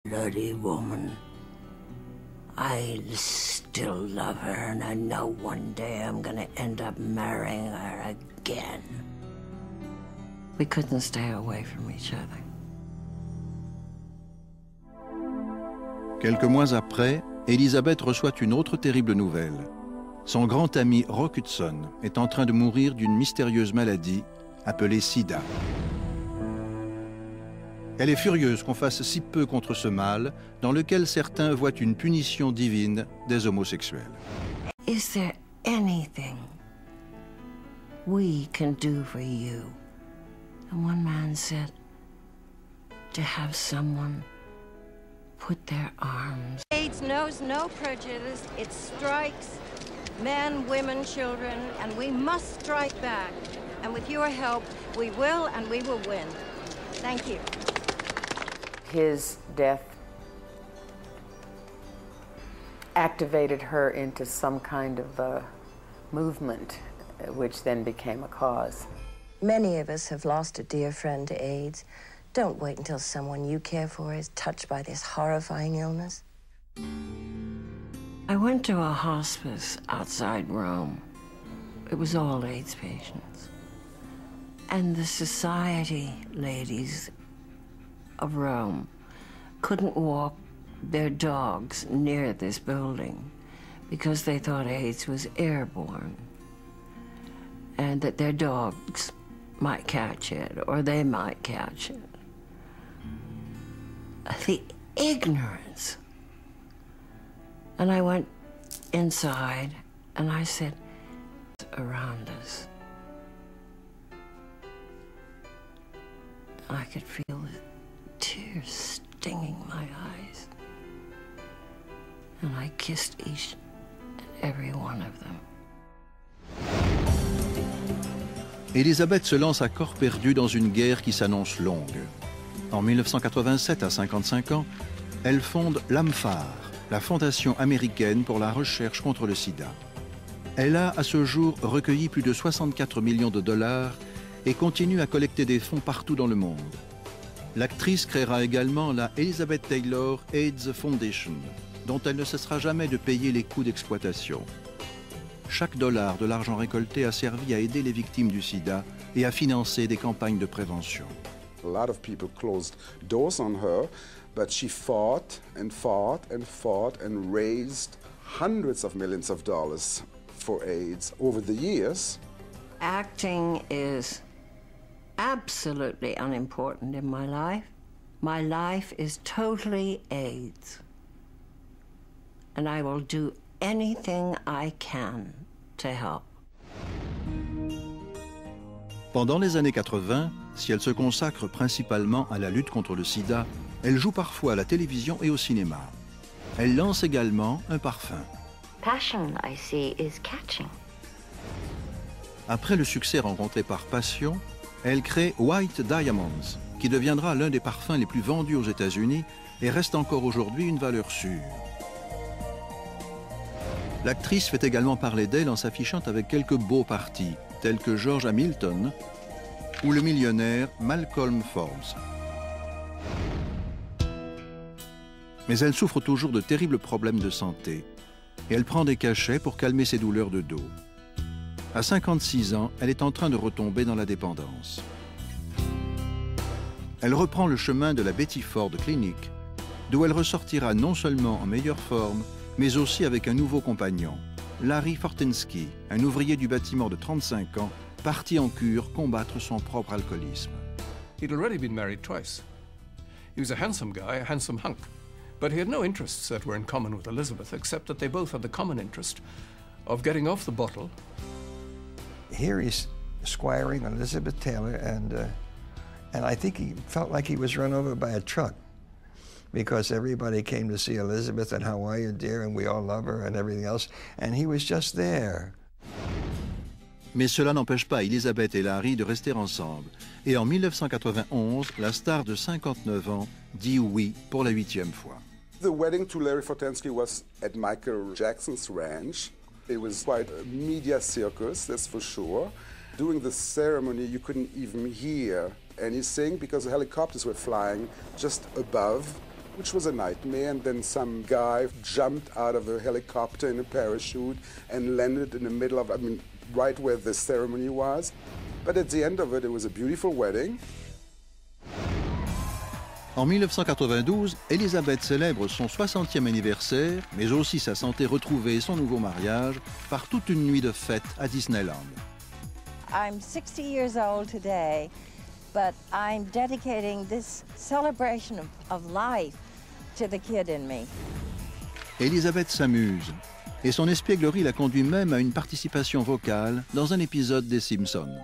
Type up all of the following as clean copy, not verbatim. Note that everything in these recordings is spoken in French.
Bloody woman. I still love her, and I know one day I'm gonna end up marrying her again. We couldn't stay away from each other. Quelques mois après, Elizabeth reçoit une autre terrible nouvelle. Son grand ami Rock Hudson est en train de mourir d'une mystérieuse maladie appelée SIDA. Elle est furieuse qu'on fasse si peu contre ce mal, dans lequel certains voient une punition divine des homosexuels. Is there anything we can do for you? And one man said, to have someone put their arms. AIDS knows no prejudice. It strikes men, women, children, and we must strike back. And with your help, we will, and we will win. Thank you. His death activated her into some kind of a movement, which then became a cause. Many of us have lost a dear friend to AIDS. Don't wait until someone you care for is touched by this horrifying illness. I went to a hospice outside Rome. It was all AIDS patients. And the society ladies of Rome couldn't walk their dogs near this building because they thought AIDS was airborne and that their dogs might catch it or they might catch it. The ignorance. And I went inside and I said, around us. I could feel the tears stinging my eyes. And I kissed each and every one of them. Elizabeth se lance à corps perdu dans une guerre qui s'annonce longue. En 1987, à 55 ans, elle fonde l'AMFAR, la Fondation américaine pour la recherche contre le sida. Elle a, à ce jour, recueilli plus de 64 millions de dollars et continue à collecter des fonds partout dans le monde. L'actrice créera également la Elizabeth Taylor AIDS Foundation, dont elle ne cessera jamais de payer les coûts d'exploitation. Chaque dollar de l'argent récolté a servi à aider les victimes du sida et à financer des campagnes de prévention. A lot of people closed doors on her, but she fought and fought and fought and raised hundreds of millions of dollars for AIDS over the years. Acting is absolutely unimportant in my life. My life is totally AIDS. And I will do anything I can to help. Pendant les années 80, si elle se consacre principalement à la lutte contre le sida, elle joue parfois à la télévision et au cinéma. Elle lance également un parfum. Passion, I see, is catching. Après le succès rencontré par Passion, elle crée White Diamonds, qui deviendra l'un des parfums les plus vendus aux États-Unis et reste encore aujourd'hui une valeur sûre. L'actrice fait également parler d'elle en s'affichant avec quelques beaux partis, tels que George Hamilton ou le millionnaire Malcolm Forbes. Mais elle souffre toujours de terribles problèmes de santé et elle prend des cachets pour calmer ses douleurs de dos. À 56 ans, elle est en train de retomber dans la dépendance. Elle reprend le chemin de la Betty Ford Clinic, d'où elle ressortira non seulement en meilleure forme, mais aussi avec un nouveau compagnon, Larry Fortensky, un ouvrier du bâtiment de 35 ans, parti en cure combattre son propre alcoolisme. He'd already been married twice. He was a handsome guy, a handsome hunk, but he had no interests that were in common with Elizabeth, except that they both had the common interest of getting off the bottle. Here he's squiring Elizabeth Taylor, and I think he felt like he was run over by a truck, because everybody came to see Elizabeth and how are you, dear, and we all love her and everything else, and he was just there. Mais cela n'empêche pas Elizabeth et Larry de rester ensemble. Et en 1991, la star de 59 ans dit oui pour la 8e fois. The wedding to Larry Fortensky was at Michael Jackson's ranch. It was quite a media circus, that's for sure. During the ceremony, you couldn't even hear anything because the helicopters were flying just above which was a nightmare, and then some guy jumped out of a helicopter in a parachute and landed in the middle of, right where the ceremony was. But at the end of it, it was a beautiful wedding. En 1992, Elizabeth célèbre son 60e anniversaire, mais aussi sa santé retrouvée et son nouveau mariage, par toute une nuit de fête à Disneyland. I'm 60 years old today, but I'm dedicating this celebration of life to the kid in me. Elizabeth s'amuse, et son espièglerie la conduit même à une participation vocale dans un épisode des Simpsons.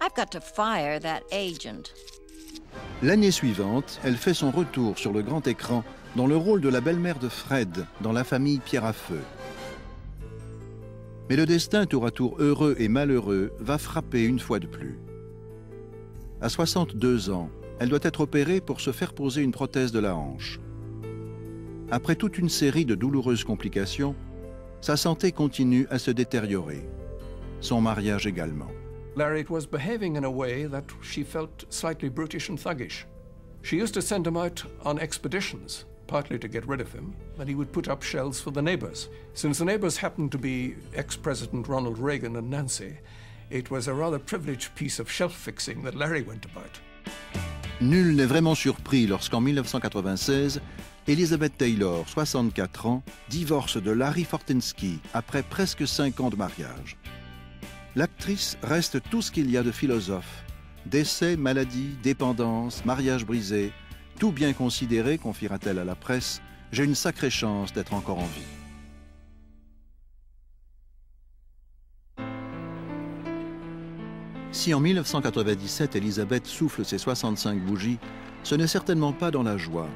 I've got to fire that agent. L'année suivante, elle fait son retour sur le grand écran dans le rôle de la belle-mère de Fred dans La famille Pierre à Feu. Mais le destin tour à tour heureux et malheureux va frapper une fois de plus. À 62 ans, elle doit être opérée pour se faire poser une prothèse de la hanche. Après toute une série de douloureuses complications, sa santé continue à se détériorer. Son mariage également. Larry was behaving in a way that she felt slightly brutish and thuggish. She used to send him out on expeditions, partly to get rid of him, and he would put up shells for the neighbors. Since the neighbors happened to be ex-President Ronald Reagan and Nancy, it was a rather privileged piece of shelf-fixing that Larry went about. Nul n'est vraiment surpris lorsqu'en 1996, Elizabeth Taylor, 64 ans, divorce de Larry Fortensky après presque 5 ans de mariage. L'actrice reste tout ce qu'il y a de philosophe. Décès, maladie, dépendance, mariage brisé, tout bien considéré, confiera-t-elle à la presse, j'ai une sacrée chance d'être encore en vie. Si en 1997, Elizabeth souffle ses 65 bougies, ce n'est certainement pas dans la joie.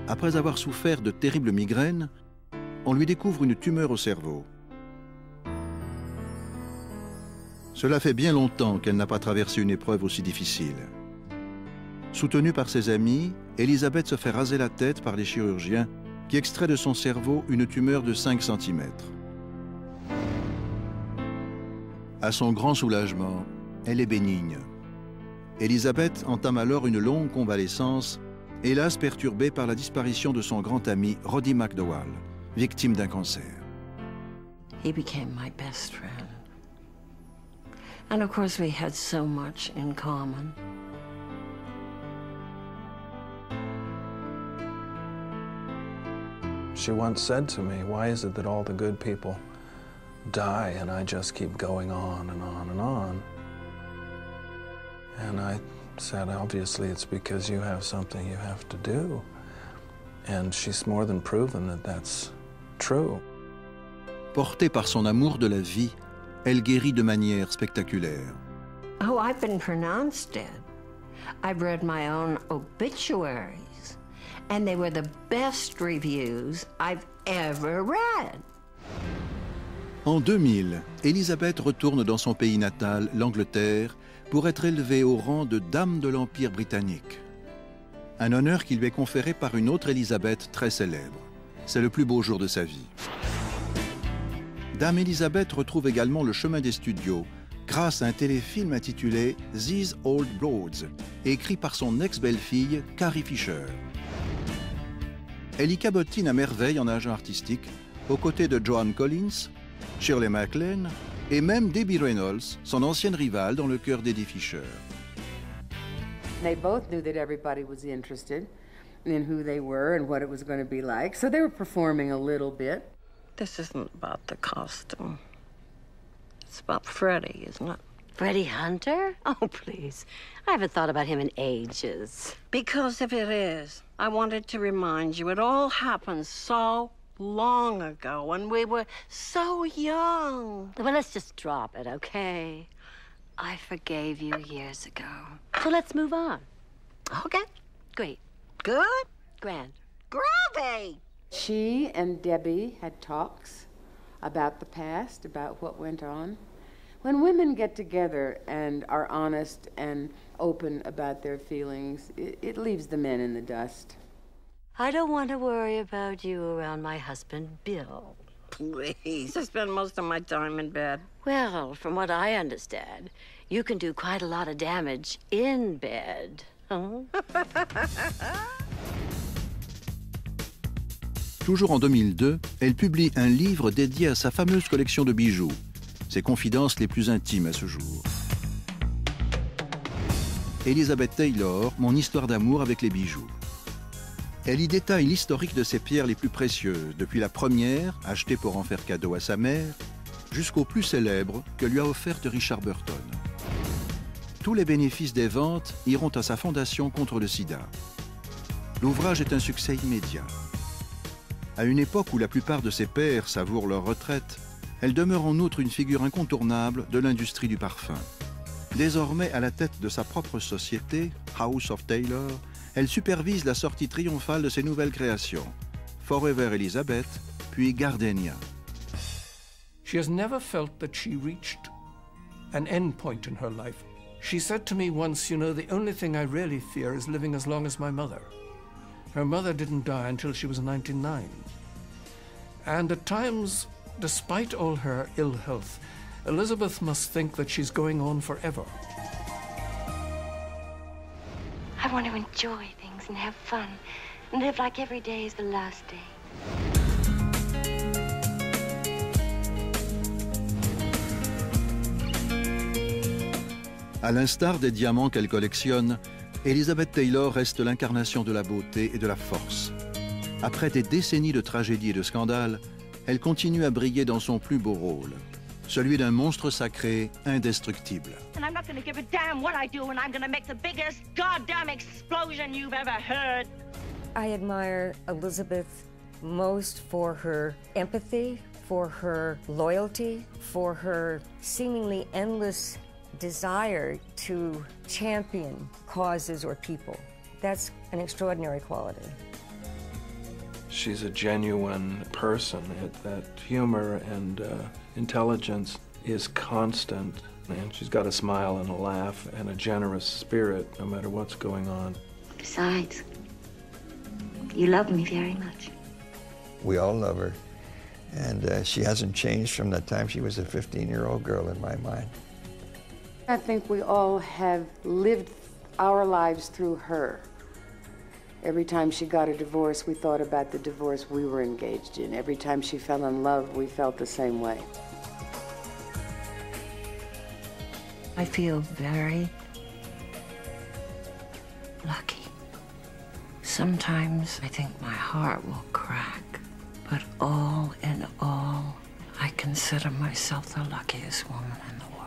Après avoir souffert de terribles migraines, on lui découvre une tumeur au cerveau. Cela fait bien longtemps qu'elle n'a pas traversé une épreuve aussi difficile. Soutenue par ses amis, Elizabeth se fait raser la tête par les chirurgiens qui extraient de son cerveau une tumeur de 5 cm. À son grand soulagement, elle est bénigne. Elizabeth entame alors une longue convalescence, hélas perturbée par la disparition de son grand ami Roddy McDowall, victime d'un cancer. He became my best friend. And of course we had so much in common. She once said to me, "Why is it that all the good people die and I just keep going on and on and on?" And I said, obviously it's because you have something you have to do. And she's more than proven that that's true. Portée par son amour de la vie, elle guérit de manière spectaculaire. Oh, I've been pronounced dead. I've read my own obituaries, and they were the best reviews I've ever read. En 2000, Elizabeth retourne dans son pays natal, l'Angleterre, pour être élevée au rang de Dame de l'Empire britannique. Un honneur qui lui est conféré par une autre Elizabeth très célèbre. C'est le plus beau jour de sa vie. Dame Elizabeth retrouve également le chemin des studios grâce à un téléfilm intitulé These Old Broads, écrit par son ex-belle-fille Carrie Fisher. Elle y cabotine à merveille en agent artistique, aux côtés de Joan Collins, Shirley MacLaine et même Debbie Reynolds, son ancienne rivale dans le cœur d'Eddie Fisher. They both knew that everybody was interested in who they were and what it was going to be like, so they were performing a little bit. This isn't about the costume. It's about Freddie, isn't it? Freddie Hunter? Oh, please. I haven't thought about him in ages. Because if it is, I wanted to remind you it all happened so long ago when we were so young. Well, let's just drop it, okay? I forgave you years ago. So let's move on. Okay. Great. Good? Grand. Groovy! She and Debbie had talks about the past, about what went on. When women get together and are honest and open about their feelings, it leaves the men in the dust. I don't want to worry about you around my husband, Bill. Please, I spend most of my time in bed. Well, from what I understand, You can do quite a lot of damage in bed. Huh? Toujours en 2002, elle publie un livre dédié à sa fameuse collection de bijoux, ses confidences les plus intimes à ce jour. Elizabeth Taylor, mon histoire d'amour avec les bijoux. Elle y détaille l'historique de ses pierres les plus précieuses, depuis la première, achetée pour en faire cadeau à sa mère, jusqu'aux plus célèbres que lui a offertes Richard Burton. Tous les bénéfices des ventes iront à sa fondation contre le sida. L'ouvrage est un succès immédiat. À une époque où la plupart de ses pairs savourent leur retraite, elle demeure en outre une figure incontournable de l'industrie du parfum. Désormais à la tête de sa propre société, House of Taylor, elle supervise la sortie triomphale de ses nouvelles créations, Forever Elizabeth, puis Gardenia. She has never felt that she reached an end point in her life. She said to me once, you know, the only thing I really fear is living as long as my mother. Her mother didn't die until she was 99. And at times, despite all her ill health, Elizabeth must think that she's going on forever. I want to enjoy things and have fun and live like every day is the last day. À l'instar des diamants qu'elle collectionne, Elizabeth Taylor reste l'incarnation de la beauté et de la force. Après des décennies de tragédies et de scandales, elle continue à briller dans son plus beau rôle, celui d'un monstre sacré indestructible. And I'm not going to give a damn what I do, and I'm going to make the biggest goddamn explosion you've ever heard. I admire Elizabeth most for her empathy, for her loyalty, for her seemingly endless desire to champion causes or people. That's an extraordinary quality. She's a genuine person. That humor and intelligence is constant. And she's got a smile and a laugh and a generous spirit no matter what's going on. Besides, you love me very much. We all love her. And she hasn't changed from the time she was a 15-year-old girl in my mind. I think we all have lived our lives through her. Every time she got a divorce, we thought about the divorce we were engaged in. Every time she fell in love, we felt the same way. I feel very lucky. Sometimes I think my heart will crack, but all in all, I consider myself the luckiest woman in the world.